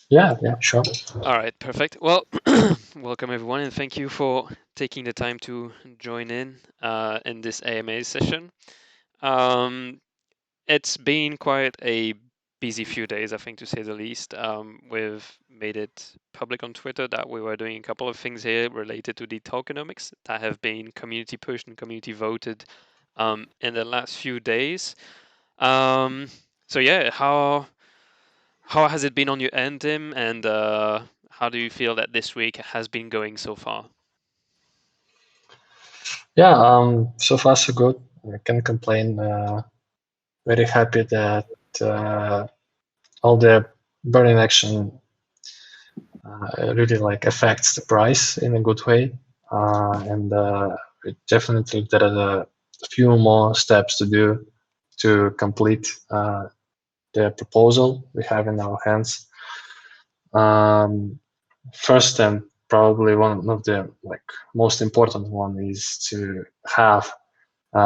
Yeah, sure. All right, perfect. Well, welcome everyone, and thank you for taking the time to join in this AMA session. Um, it's been quite a busy few days, I think, to say the least. We've made it public on Twitter that we were doing a couple of things here related to the tokenomics that have been community pushed and community voted in the last few days. Um, so yeah, how has it been on your end, Tim? And how do you feel that this week has been going so far? Yeah, so far so good. I can't complain. Very happy that all the burning action really like affects the price in a good way, and it definitely there are a few more steps to do to complete the proposal we have in our hands. Um, First and probably one of the like most important one is to have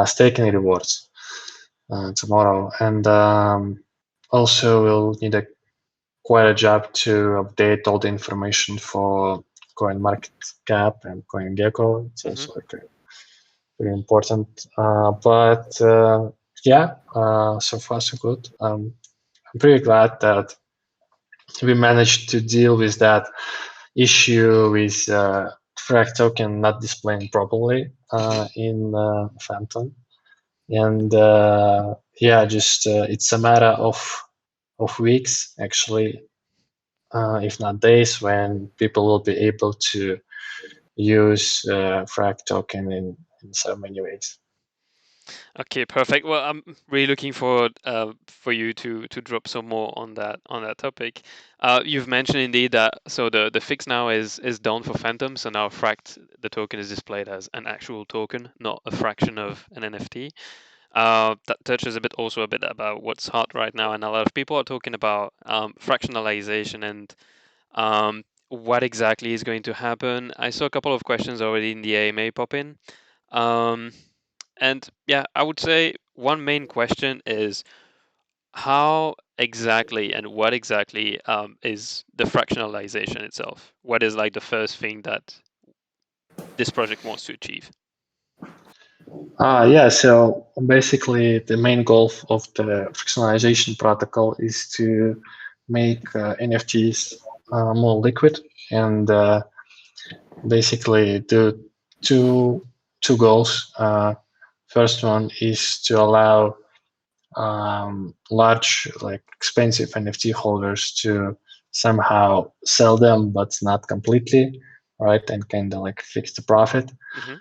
staking rewards tomorrow, and also we'll need a quite a job to update all the information for coin market cap and coin gecko. It's Hmm. also like a very important, but yeah, so far so good. I'm pretty glad that we managed to deal with that issue with FRAKT token not displaying properly in Phantom. And yeah, just it's a matter of weeks actually, if not days, when people will be able to use FRAKT token in so many ways. Okay, perfect. Well, I'm really looking forward for you to drop some more on that topic. You've mentioned indeed that so the fix now is done for Phantom. So now FRAKT the token is displayed as an actual token, not a fraction of an NFT. That touches a bit also a bit about what's hot right now, and a lot of people are talking about fractionalization and what exactly is going to happen. I saw a couple of questions already in the AMA pop in. Um, and yeah, I would say one main question is how exactly and what exactly is the fractionalization itself? What is like the first thing that this project wants to achieve? Yeah, so basically the main goal of the fractionalization protocol is to make NFTs more liquid and basically do two two goals. First one is to allow large, like expensive NFT holders to somehow sell them, but not completely, right? And kind of like fix the profit. Hmm.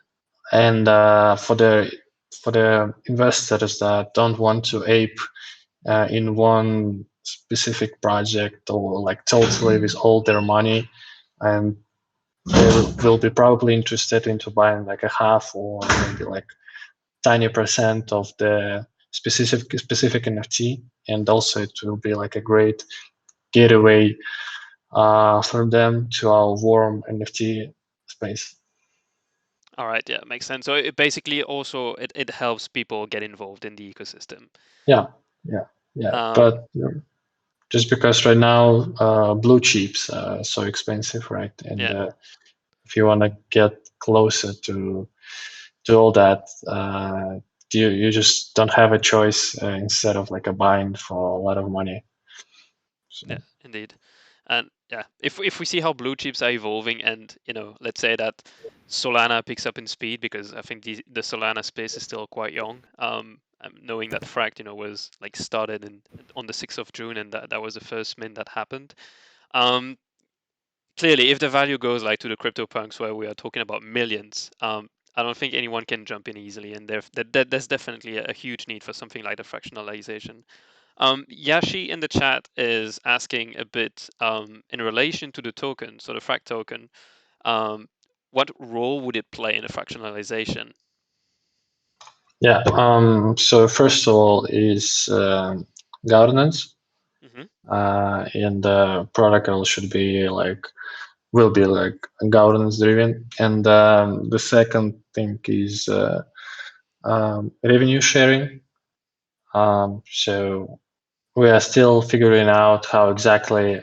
And for the investors that don't want to ape in one specific project or like totally with all their money, and they will be probably interested into buying like a half or maybe like tiny percent of the specific NFT, and also it will be like a great gateway for them to our warm NFT space. All right, yeah, makes sense. So it basically also it helps people get involved in the ecosystem. Yeah, yeah, yeah. Um, But just because right now blue chips are so expensive, right? And yeah, if you want to get closer to all that, you just don't have a choice instead of like a bind for a lot of money. yeah, So, indeed. And yeah, if we see how blue chips are evolving, and let's say that Solana picks up in speed, because I think the Solana space is still quite young. Knowing that FRAKT, was like started on the 6th of June, and that was the first mint that happened. Um, Clearly, if the value goes like to the crypto punks where we are talking about millions, I don't think anyone can jump in easily, and there's definitely a huge need for something like the fractionalization. Yashi in the chat is asking a bit in relation to the token, so the FRAKT token, um, what role would it play in a fractionalization? yeah. So first of all is governance, Hmm. and the protocol should be like will be like governance driven, and the second thing is revenue sharing. So we are still figuring out how exactly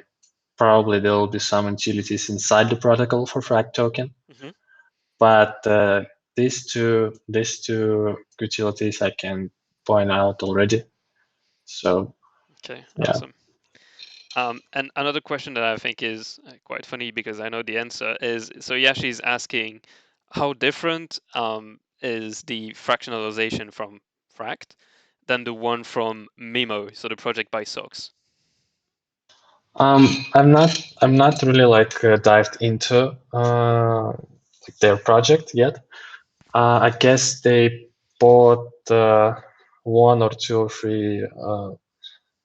probably there will be some utilities inside the protocol for FRAKT token. Mm-hmm. But these two utilities I can point out already. So Okay, yeah. awesome. And another question that I think is quite funny because I know the answer is, so Yashi's asking how different is the fractionalization from FRAKT than the one from Mimo, so the project by Sox? I'm not really dived into their project yet. I guess they bought one or two or three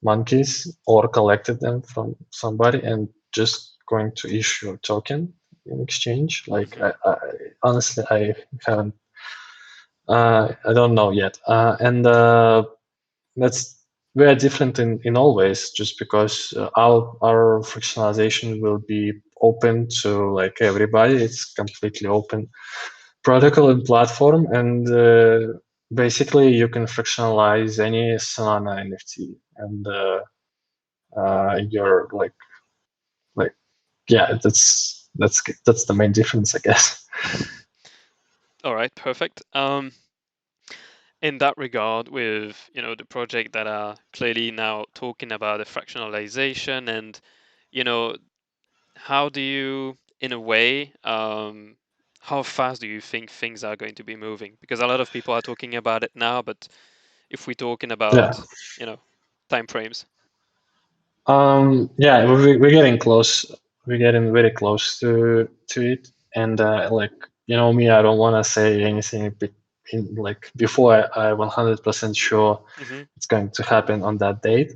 monkeys or collected them from somebody and just going to issue a token in exchange. Honestly, I haven't. I don't know yet. And that's very different in all ways, just because our fractionalization will be open to everybody. It's completely open protocol and platform, and basically you can fractionalize any Solana NFT, and you're like yeah, that's the main difference, I guess. All right, perfect. In that regard, with the project that are clearly now talking about the fractionalization, and how do you, in a way, how fast do you think things are going to be moving? Because a lot of people are talking about it now, but if we're talking Yeah. about time frames. Yeah, we're getting close. We're getting very close to it, and me, I don't want to say anything before I 100% sure Mm-hmm. it's going to happen on that date,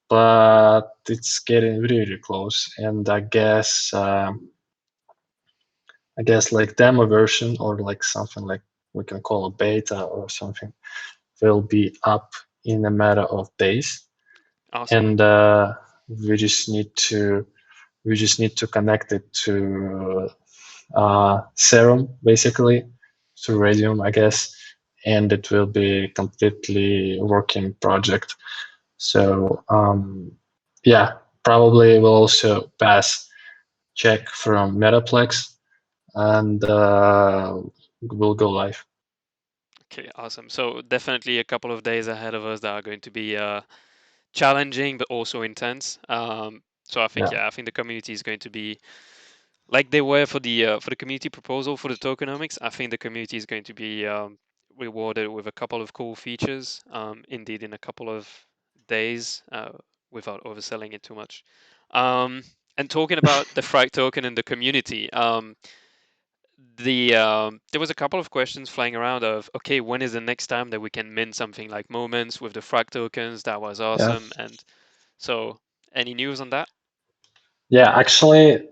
but it's getting really, really close. And I guess demo version, or something like we can call a beta or something, will be up in a matter of days, Awesome. and we just need to connect it to Serum, basically, to Radium, I guess, and it will be completely working project. So yeah, probably will also pass check from Metaplex, and will go live. Okay, awesome. So definitely a couple of days ahead of us that are going to be challenging, but also intense. So I think, Yeah. yeah, I think the community is going to be like they were for the community proposal for the tokenomics. I think the community is going to be rewarded with a couple of cool features. Indeed, in a couple of days, without overselling it too much. Um, and talking about the FRAKT token and the community, there was a couple of questions flying around of, okay, when is the next time that we can mint something like moments with the FRAKT tokens? That was Yeah. awesome. And so, any news on that? Yeah, actually,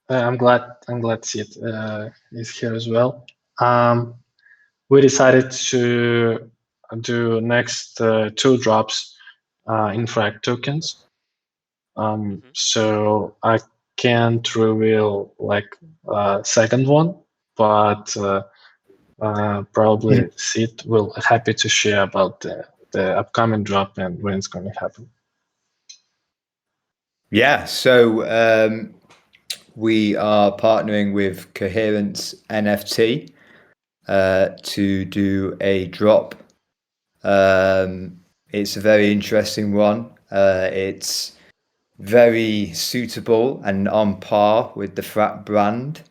I'm glad Sid is here as well. We decided to do next two drops in FRAKT tokens. Hmm. So I can't reveal second one, but Yeah. probably Sid will happy to share about the upcoming drop and when it's going to happen. Yeah, so we are partnering with Coherence NFT to do a drop. It's a very interesting one. It's very suitable and on par with the FRAKT brand.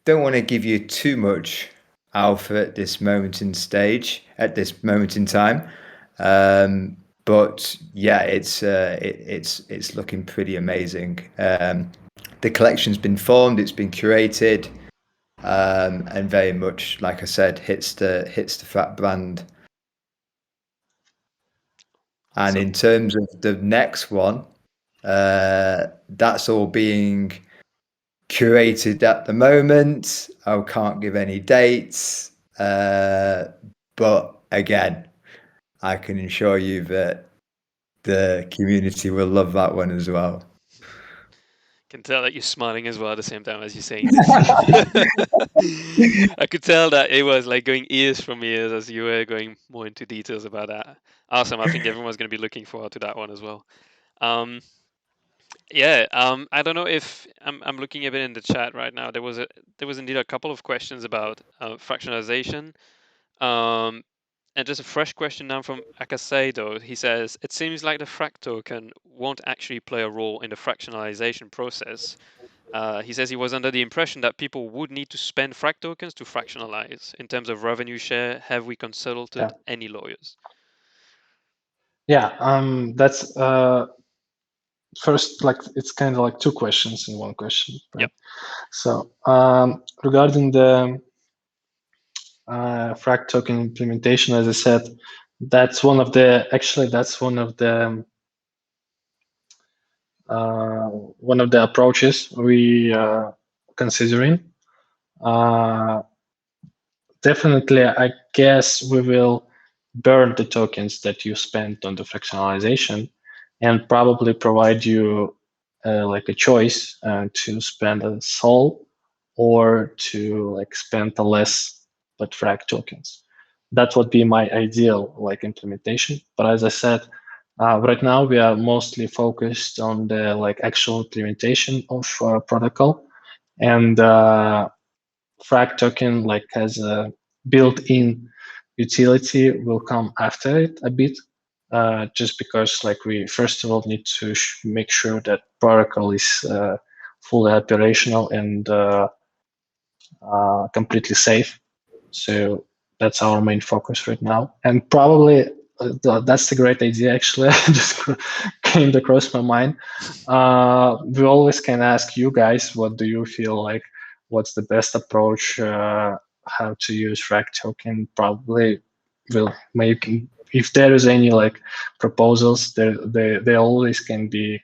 Don't want to give you too much alpha at this moment in time. But yeah, it's looking pretty amazing. The collection's been formed, it's been curated, and very much, like I said, hits the FRAKT brand. And Awesome. in terms of the next one, that's all being curated at the moment. I can't give any dates, but again, I can assure you that the community will love that one as well. Can tell that you're smiling as well at the same time as you're saying this. I could tell that it was like going ears from ears as you were going more into details about that. Awesome. I think everyone's going to be looking forward to that one as well. Um, Yeah, I don't know if I'm looking a bit in the chat right now. There was indeed a couple of questions about fractionalization. And just a fresh question now from Akaseido. He says, it seems like the FRAKT token won't actually play a role in the fractionalization process. He says he was under the impression that people would need to spend FRAKT tokens to fractionalize. In terms of revenue share, have we consulted any lawyers? Yeah, that's first, like, it's kind of like two questions in one question, right? Yep. So regarding the FRAKT token implementation, as I said, that's one of the approaches we are considering. Definitely, I guess we will burn the tokens that you spent on the fractionalization, and probably provide you like a choice to spend a SOL or to like spend a less but FRAKT tokens. That would be my ideal like implementation. But as I said, right now we are mostly focused on the like actual implementation of protocol, and FRAKT token like has a built-in utility will come after it a bit, just because like we first of all need to make sure that protocol is fully operational and completely safe. So that's our main focus right now, and probably that's a great idea. Actually, just came across my mind. We always can ask you guys, what do you feel like? What's the best approach? How to use FRAKT token? Probably will make, if there is any like proposals, they always can be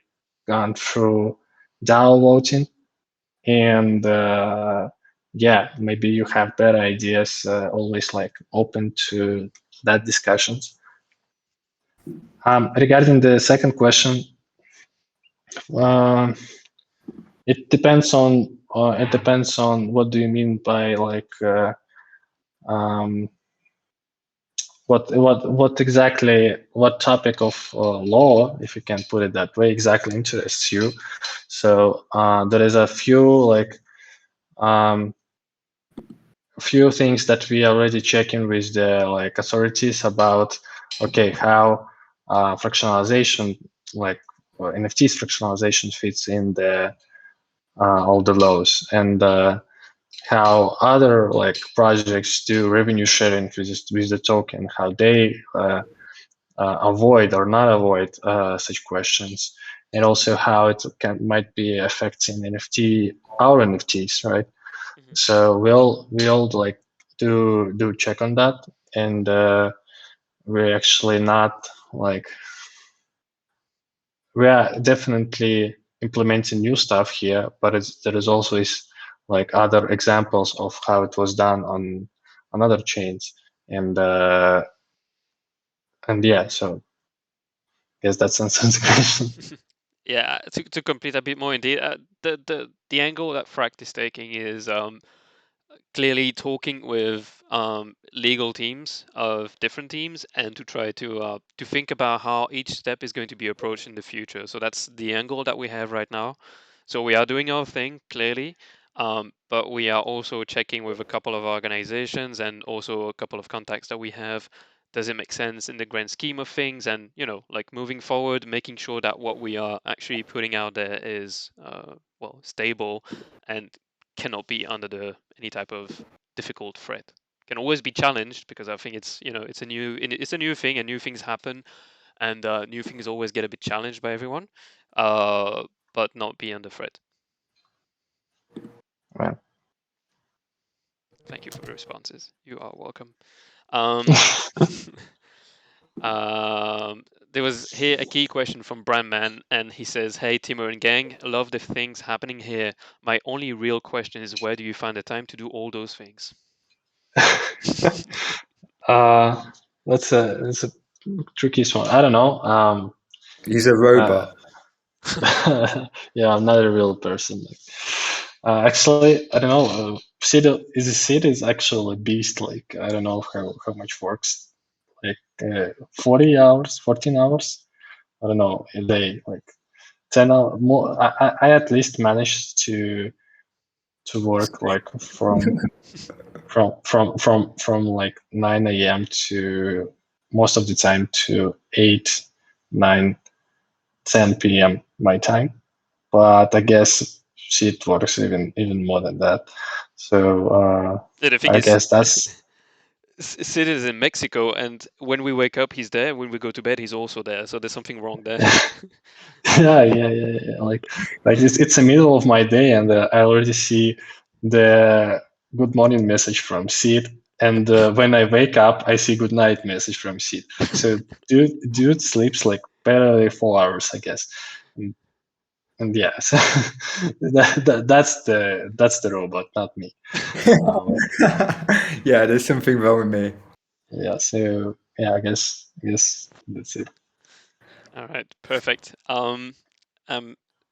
gone through DAO voting, and yeah, maybe you have better ideas. Always like open to that discussions. Regarding the second question, it depends on what do you mean by like what exactly, what topic of law, if you can put it that way, exactly interests you. So there is a few like few things that we are already checking with the like authorities about, okay, how fractionalization, like NFTs fractionalization fits in the all the laws, and how other like projects do revenue sharing with the token, how they avoid or not avoid such questions, and also how it might be affecting our NFTs, right? Mm-hmm. So we'll like do check on that, and we're actually not like, we are definitely implementing new stuff here, but there is also like other examples of how it was done on other chains, and yeah, so I guess that's answers the question. Yeah, to complete a bit more indeed, the angle that FRAKT is taking is clearly talking with legal teams of different teams, and to try to think about how each step is going to be approached in the future. So that's the angle that we have right now. So we are doing our thing clearly, but we are also checking with a couple of organizations and also a couple of contacts that we have. Does it make sense in the grand scheme of things? And like moving forward, making sure that what we are actually putting out there is well, stable and cannot be under any type of difficult threat. Can always be challenged, because I think it's it's a new thing, and new things happen, and new things always get a bit challenged by everyone, but not be under threat. Right. Thank you for the responses. You are welcome. Um, there was here a key question from Brandman, and he says, "Hey Timur and gang, love the things happening here. My only real question is, where do you find the time to do all those things?" That's a tricky one. I don't know. He's a robot. Yeah, I'm not a real person. Actually, I don't know. City is actually a beast. Like, I don't know how much works. Like 40 hours, 14 hours. I don't know a day. Like 10 more. I at least managed to work like from like 9 a.m. to most of the time to 8, 9, 10 p.m. my time. But I guess it works even more than that. So The thing I is, guess that's Sid is in Mexico, and when we wake up, he's there. When we go to bed, he's also there. So there's something wrong there. yeah. Like it's the middle of my day, and I already see the good morning message from Sid, and when I wake up, I see good night message from Sid. So dude sleeps like barely 4 hours, I guess. And yeah, so that's the robot, not me. Yeah, there's something wrong with me. Yeah, so yeah, I guess that's it. All right, perfect. I'm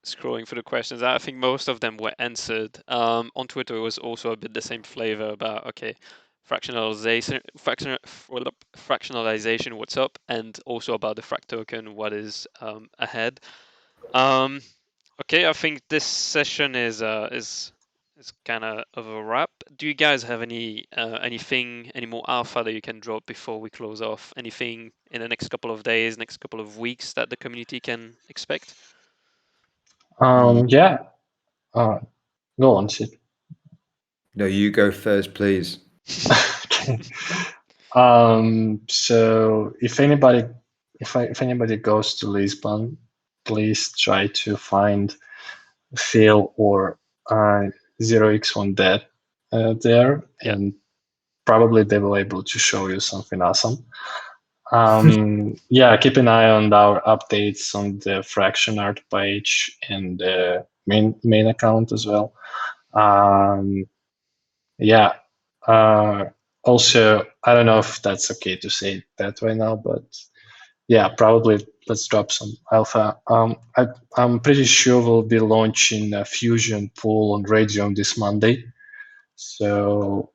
scrolling through the questions. I think most of them were answered. On Twitter, it was also a bit the same flavor about fractionalization, what's up, and also about the FRAKT token, what is ahead. Okay, I think this session is kind of a wrap. Do you guys have any more alpha that you can drop before we close off? Anything in the next couple of days, next couple of weeks that the community can expect? Yeah. Go on, Sid. No, you go first, please. Okay. So if anybody goes to Lisbon, please try to find Phil or 0x1 Dead there, Yeah. and probably they will able to show you something awesome. Yeah, keep an eye on our updates on the Fraction Art page and the main account as well. Yeah. Also, I don't know if that's okay to say that right now, but yeah, probably let's drop some alpha. I'm pretty sure we'll be launching a Fusion pool on Radium this Monday. So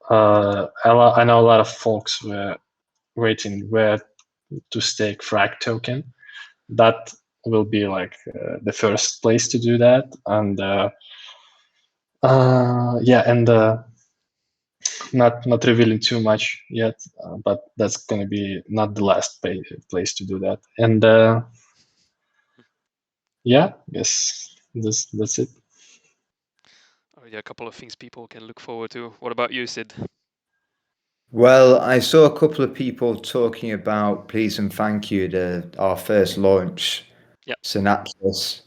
I know a lot of folks were waiting where to stake FRAKT token. That will be like the first place to do that, and yeah, and not revealing too much yet, but that's going to be not the last place to do that. And yeah, I guess that's it. Already a couple of things people can look forward to. What about you, Sid? Well, I saw a couple of people talking about please and thank you to our first launch, Yeah. Synapsis.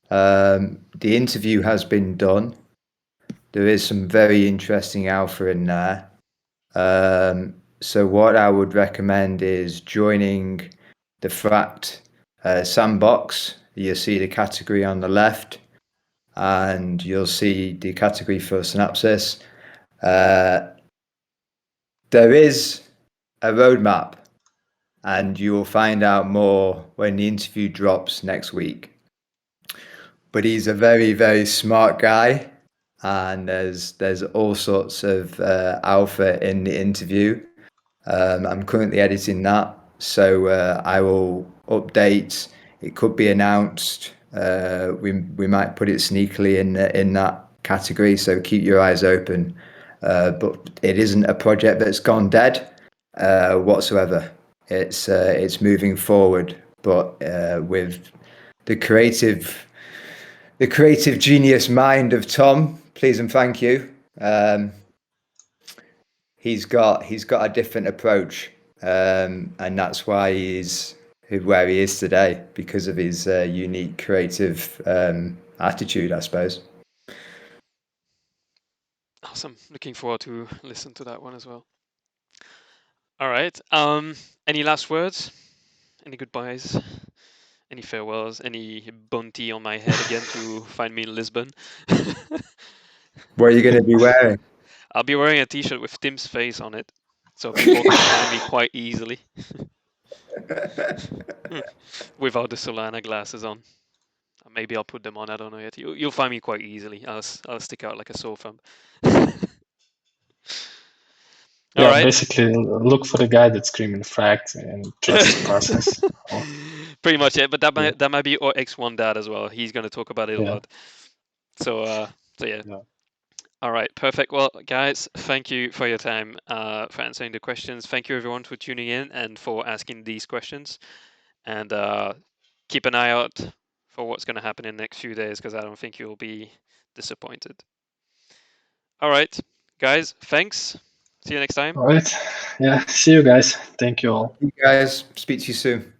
The interview has been done. There is some very interesting alpha in there. So what I would recommend is joining the FRAKT sandbox. You'll see the category on the left, and you'll see the category for Synapsis. There is a roadmap, and you will find out more when the interview drops next week. But he's a very, very smart guy, and there's all sorts of alpha in the interview. I'm currently editing that, so I will update. It could be announced. We might put it sneakily in that category, so keep your eyes open. But it isn't a project that's gone dead whatsoever. It's moving forward, but with the creative genius mind of Tom, please and thank you. He's got a different approach, and that's why he's where he is today, because of his unique creative attitude, I suppose. Awesome. Looking forward to listen to that one as well. All right. Any last words? Any goodbyes? Any farewells? Any bounty on my head again to find me in Lisbon? What are you going to be wearing? I'll be wearing a t-shirt with Tim's face on it, so people can find me quite easily. Without the Solana glasses on. Maybe I'll put them on, I don't know yet. You'll find me quite easily. I'll stick out like a sore thumb. Yeah, basically look for the guy that's screaming FRAKT and trust the process. pretty much it. But that Yeah. might be our X1 dad as well. He's going to talk about it a Yeah. lot. So yeah. Yeah. All right, perfect. Well, guys, thank you for your time, for answering the questions. Thank you everyone for tuning in and for asking these questions. And keep an eye out for what's going to happen in the next few days, because I don't think you'll be disappointed. All right, guys, thanks. See you next time. All right. Yeah. See you guys. Thank you all. You guys, speak to you soon.